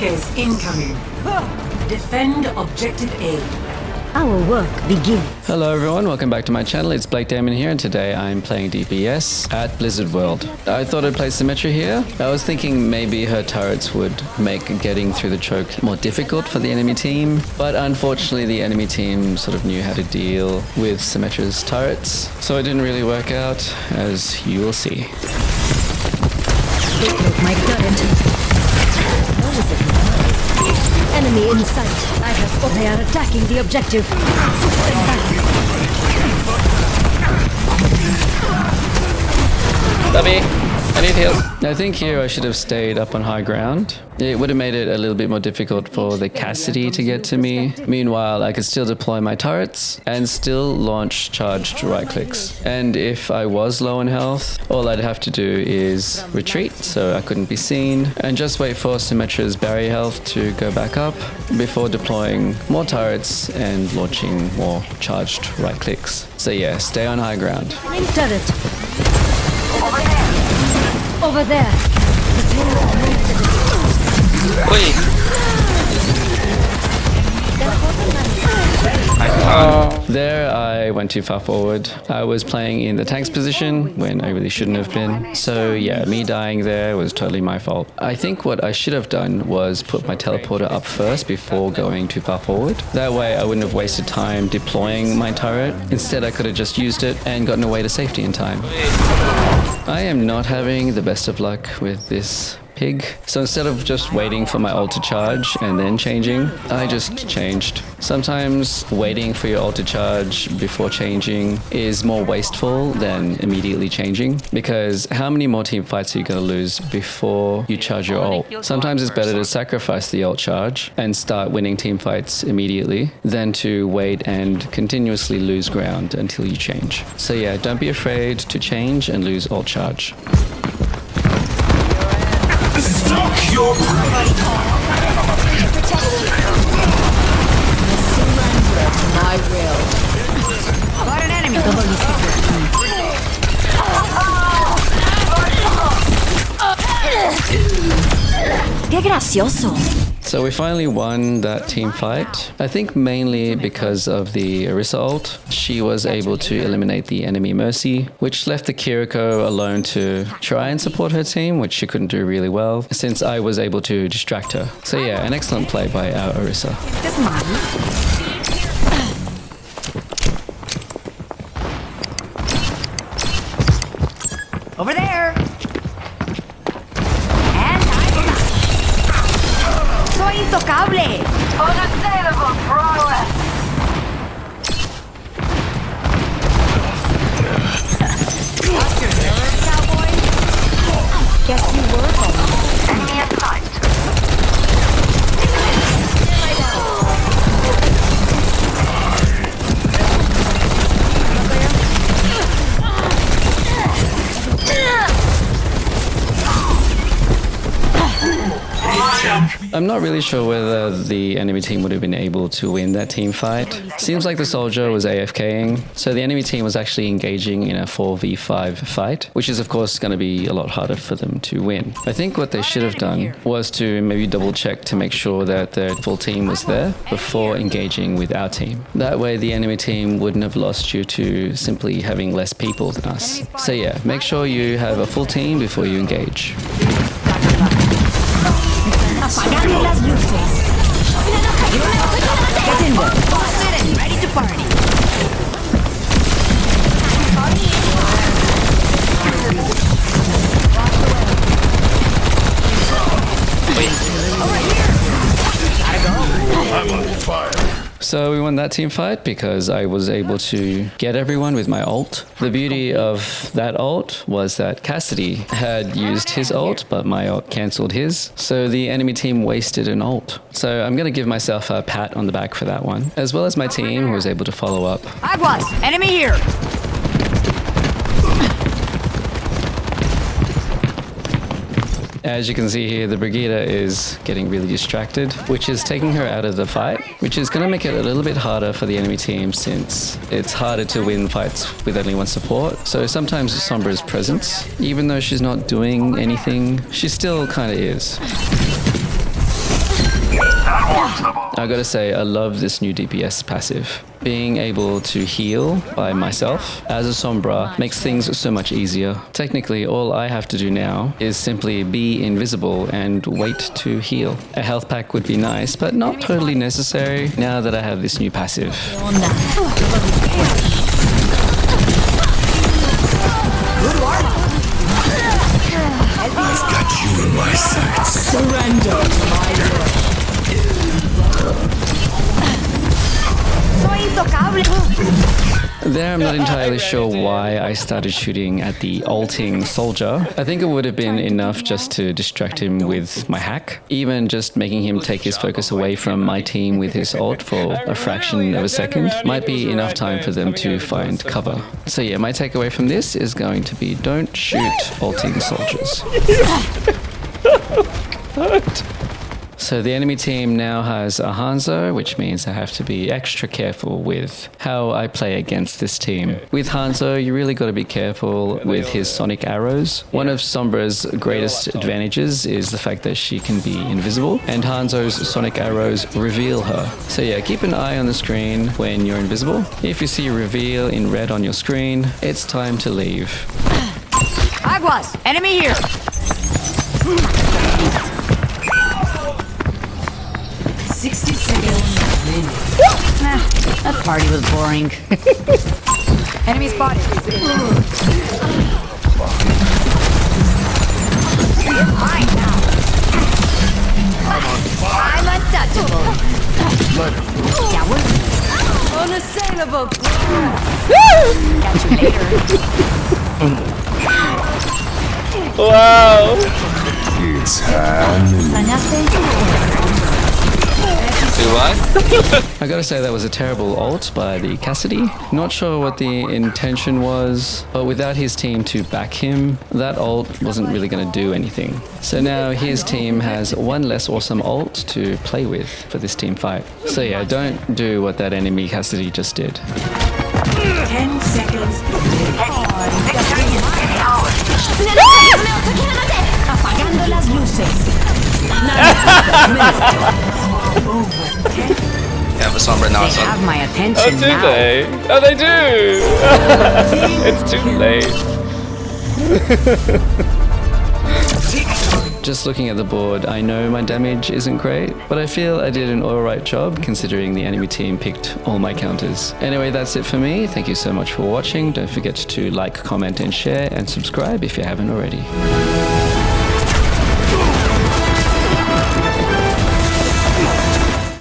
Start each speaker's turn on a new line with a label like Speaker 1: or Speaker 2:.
Speaker 1: Attackers incoming. Defend objective A.
Speaker 2: Our work begins.
Speaker 3: Hello everyone, welcome back to my channel. It's Blake Damon here, and today I'm playing DPS at Blizzard World. I thought I'd play Symmetra here. I was thinking maybe her turrets would make getting through the choke more difficult for the enemy team, but unfortunately the enemy team sort of knew how to deal with Symmetra's turrets, so it didn't really work out, as you will see.
Speaker 2: My turret. What is it? Enemy in sight. They are attacking the objective. Push them back.
Speaker 3: Lovey, I need heals. I think here I should have stayed up on high ground. It would have made it a little bit more difficult for the Cassidy to get to me. Meanwhile, I could still deploy my turrets and still launch charged right clicks. And if I was low in health, all I'd have to do is retreat so I couldn't be seen and just wait for Symmetra's barrier health to go back up before deploying more turrets and launching more charged right clicks. So yeah, stay on high ground.
Speaker 2: Main turret. Over there.
Speaker 4: Wait.
Speaker 3: There I went too far forward. I was playing in the tank's position when I really shouldn't have been. So yeah, me dying there was totally my fault. I think what I should have done was put my teleporter up first before going too far forward. That way I wouldn't have wasted time deploying my turret. Instead I could have just used it and gotten away to safety in time. I am not having the best of luck with this pig. So instead of just waiting for my ult to charge and then changing, I just changed. Sometimes waiting for your ult to charge before changing is more wasteful than immediately changing, because how many more team fights are you going to lose before you charge your ult? Sometimes it's better to sacrifice the ult charge and start winning team fights immediately than to wait and continuously lose ground until you change. So yeah, don't be afraid to change and lose ult charge.
Speaker 5: Stock your
Speaker 2: My will. Got an enemy. Qué gracioso.
Speaker 3: So we finally won that team fight. I think mainly because of the Orisa ult. She was able to eliminate the enemy Mercy, which left the Kiriko alone to try and support her team, which she couldn't do really well, since I was able to distract her. So yeah, an excellent play by our Orisa.
Speaker 1: Over there.
Speaker 2: Soy intocable.
Speaker 1: Unassailable prowess.
Speaker 2: Watch your nerve, cowboy. Guess you were.
Speaker 1: Enemy in sight.
Speaker 3: I'm not really sure whether the enemy team would have been able to win that team fight. Seems like the soldier was AFKing, so the enemy team was actually engaging in a 4v5 fight, which is of course going to be a lot harder for them to win. I think what they should have done was to maybe double check to make sure that their full team was there before engaging with our team. That way the enemy team wouldn't have lost due to simply having less people than us. So yeah, make sure you have a full team before you engage.
Speaker 2: Apagando las luces. Get in there. Posted and ready to party.
Speaker 5: I'm on fire.
Speaker 3: So we won that team fight because I was able to get everyone with my ult. The beauty of that ult was that Cassidy had used his ult, but my ult cancelled his. So the enemy team wasted an ult. So I'm going to give myself a pat on the back for that one, as well as my team who was able to follow up.
Speaker 2: Aguas! Enemy here!
Speaker 3: As you can see here, the Brigida is getting really distracted, which is taking her out of the fight, which is going to make it a little bit harder for the enemy team since it's harder to win fights with only one support. So sometimes Sombra's presence, even though she's not doing anything, she still kind of is. I gotta say, I love this new DPS passive. Being able to heal by myself as a Sombra makes things so much easier. Technically, all I have to do now is simply be invisible and wait to heal. A health pack would be nice, but not totally necessary now that I have this new passive.
Speaker 5: I've got you in my sights.
Speaker 1: Surrender to my will.
Speaker 3: There, I'm not entirely sure why I started shooting at the ulting soldier. I think it would have been enough just to distract him with my hack. Even just making him take his focus away from my team with his ult for a fraction of a second might be enough time for them to find cover. So yeah, my takeaway from this is going to be don't shoot ulting soldiers. So the enemy team now has a Hanzo, which means I have to be extra careful with how I play against this team. With Hanzo, you really got to be careful with his sonic arrows. One of Sombra's greatest advantages is the fact that she can be invisible, and Hanzo's sonic arrows reveal her. So yeah, keep an eye on the screen when you're invisible. If you see reveal in red on your screen, it's time to leave.
Speaker 2: Aguas! Enemy here!
Speaker 1: 60 seconds remaining.
Speaker 2: That party was boring. Enemy spotted. You're mine now. I'm untouchable. Yeah, we're
Speaker 1: Unassailable.
Speaker 2: catch you later.
Speaker 4: Wow.
Speaker 5: It's happening.
Speaker 2: ¿Extrañaste?
Speaker 4: Do what?
Speaker 3: I gotta say that was a terrible ult by the Cassidy. Not sure what the intention was, but without his team to back him, that ult wasn't really gonna do anything. So now his team has one less awesome ult to play with for this team fight. So yeah, don't do what that enemy Cassidy just did.
Speaker 1: 10 seconds remaining.
Speaker 2: Apagando las luces.
Speaker 4: Yeah, for Sombra now
Speaker 2: They
Speaker 4: it's
Speaker 2: have
Speaker 4: on.
Speaker 2: my
Speaker 4: Oh,
Speaker 2: attention
Speaker 4: do
Speaker 2: now.
Speaker 4: they? Oh, they do! It's too late.
Speaker 3: Just looking at the board, I know my damage isn't great, but I feel I did an alright job considering the enemy team picked all my counters. Anyway, that's it for me. Thank you so much for watching. Don't forget to like, comment and share and subscribe if you haven't already.